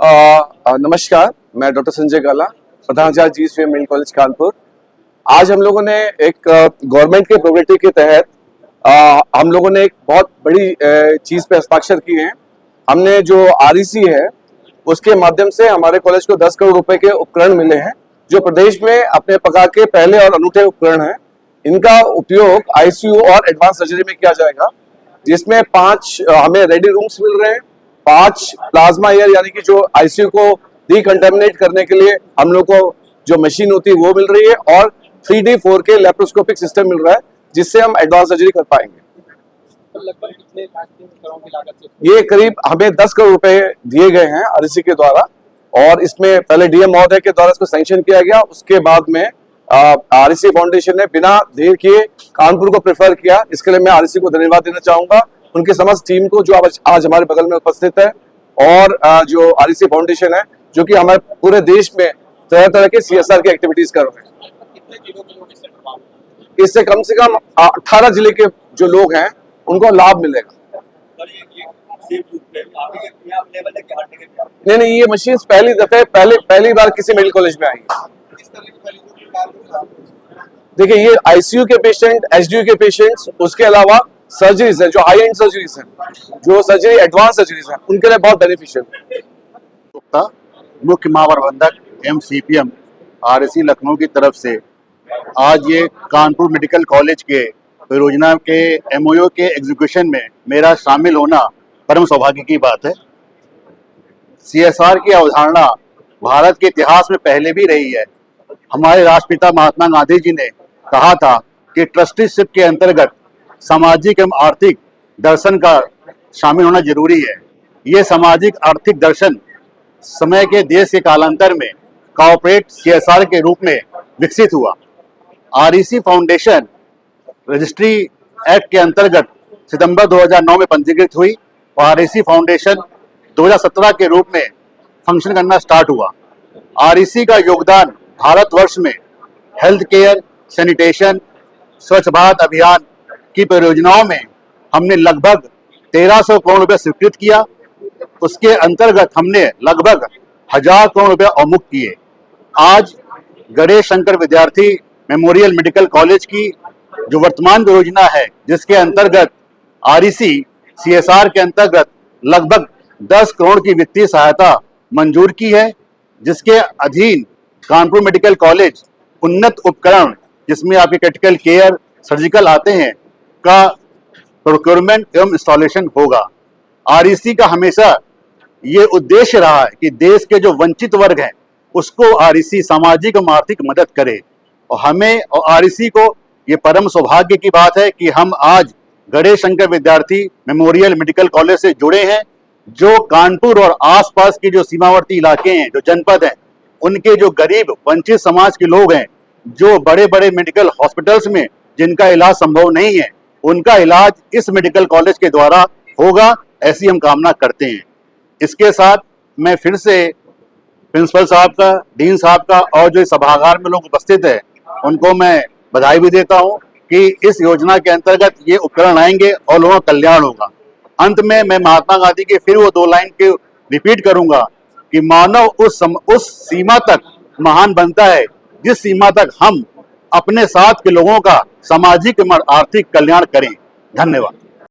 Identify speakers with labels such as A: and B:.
A: नमस्कार, मैं डॉक्टर संजय काला, प्रधानाचार्य GSVM मेडिकल कॉलेज कानपुर। आज हम लोगों ने एक गवर्नमेंट के प्रोग्रेटिव के तहत हम लोगों ने एक बहुत बड़ी चीज पे हस्ताक्षर किए हैं। हमने जो REC है उसके माध्यम से हमारे कॉलेज को 10 करोड़ रुपए के उपकरण मिले हैं, जो प्रदेश में अपने प्रकार के पहले और अनूठे उपकरण हैं। इनका उपयोग ICU और एडवांस सर्जरी में किया जाएगा, जिसमें 5 हमें रेडी रूम्स मिल रहे हैं, 5 प्लाज्मा एयर यानी कि जो ICU को डिकंटामिनेट करने के लिए हम लोग को जो मशीन होती है वो मिल रही है, और 3D 4K लैप्रोस्कोपिक सिस्टम मिल रहा है, जिससे हम एडवांस सर्जरी कर पाएंगे।
B: तो लगभग कितने करोड़ की लागत से?
A: ये करीब हमें 10 करोड़ रुपए दिए गए हैं REC के द्वारा, और इसमें पहले DM महोदय के द्वारा इसको सैंक्शन किया गया। उसके बाद में REC फाउंडेशन ने बिना देर किए कानपुर को प्रेफर किया। इसके लिए मैं REC को धन्यवाद देना चाहूंगा, उनके समस्त टीम को जो आज हमारे बगल में उपस्थित है, और जो REC फाउंडेशन है जो कि हमारे पूरे देश में तरह तरह के CSR की एक्टिविटीज कर रहे हैं।
B: कितने जिलों के लोग इससे प्रभावित हैं?
A: इससे कम से कम 18 जिले के जो लोग हैं उनको लाभ मिलेगा। नहीं, ये मशीन पहली बार किसी मेडिकल कॉलेज में आई है। देखिए, ये ICU के पेशेंट, HDU के पेशेंट्स, उसके अलावा सर्जरीज है, जो हाई एंड सर्जरीज है, जो सर्जरी एडवांस सर्जरीज है, उनके लिए बहुत बेनिफिशियल है।
C: मुख्य महाप्रबंधक MCPM REC लखनऊ की तरफ से आज ये कानपुर मेडिकल कॉलेज के परियोजना के MOU के एग्जीक्यूशन में मेरा शामिल होना परम सौभाग्य की बात है। CSR की अवधारणा भारत के इतिहास में पहले भी रही है। हमारे राष्ट्रपिता महात्मा गांधी जी ने कहा था कि ट्रस्टीशिप के अंतर्गत सामाजिक एवं आर्थिक दर्शन का शामिल होना जरूरी है। ये सामाजिक आर्थिक दर्शन समय के देश के कालांतर में कॉर्पोरेट CSR के रूप में विकसित हुआ। REC फाउंडेशन रजिस्ट्री एक्ट के अंतर्गत सितंबर 2009 में पंजीकृत हुई, और REC फाउंडेशन 2017 के रूप में फंक्शन करना स्टार्ट हुआ। REC का योगदान भारतवर्ष में हेल्थ केयर, सैनिटेशन, स्वच्छ भारत अभियान की परियोजनाओं में हमने लगभग 1300 करोड़ रुपए स्वीकृत किया। उसके अंतर्गत हमने लगभग 1000 करोड़ रुपए अवमुक्त किए। आज गणेश शंकर विद्यार्थी मेमोरियल मेडिकल कॉलेज की जो वर्तमान परियोजना है, जिसके अंतर्गत REC CSR के अंतर्गत लगभग 10 करोड़ की वित्तीय सहायता मंजूर की है, जिसके अधीन कानपुर मेडिकल कॉलेज उन्नत उपकरण, जिसमें आपके क्रिटिकल केयर, सर्जिकल आते हैं, का प्रोक्योरमेंट एवं इंस्टॉलेशन होगा। REC का हमेशा ये उद्देश्य रहा है कि देश के जो वंचित वर्ग हैं उसको REC सामाजिक और आर्थिक मदद करे, और हमें और REC को ये परम सौभाग्य की बात है कि हम आज गणेश शंकर विद्यार्थी मेमोरियल मेडिकल कॉलेज से जुड़े हैं, जो कानपुर और आसपास के जो सीमावर्ती इलाके हैं, जो जनपद हैं, उनके जो गरीब वंचित समाज के लोग हैं, जो बड़े बड़े मेडिकल हॉस्पिटल्स में जिनका इलाज संभव नहीं है, उनका इलाज इस मेडिकल कॉलेज के द्वारा होगा, ऐसी हम कामना करते हैं। इसके साथ मैं फिर से प्रिंसिपल साहब का, डीन साहब का, और जो सभागार में लोग उपस्थित है, उनको मैं बधाई भी देता हूं कि इस योजना के अंतर्गत ये उपकरण आएंगे और लोगों का कल्याण होगा। अंत में मैं महात्मा गांधी के फिर वो 2 लाइन के रिपीट करूंगा कि मानव उस सीमा तक महान बनता है जिस सीमा तक हम अपने साथ के लोगों का सामाजिक और आर्थिक कल्याण करें। धन्यवाद।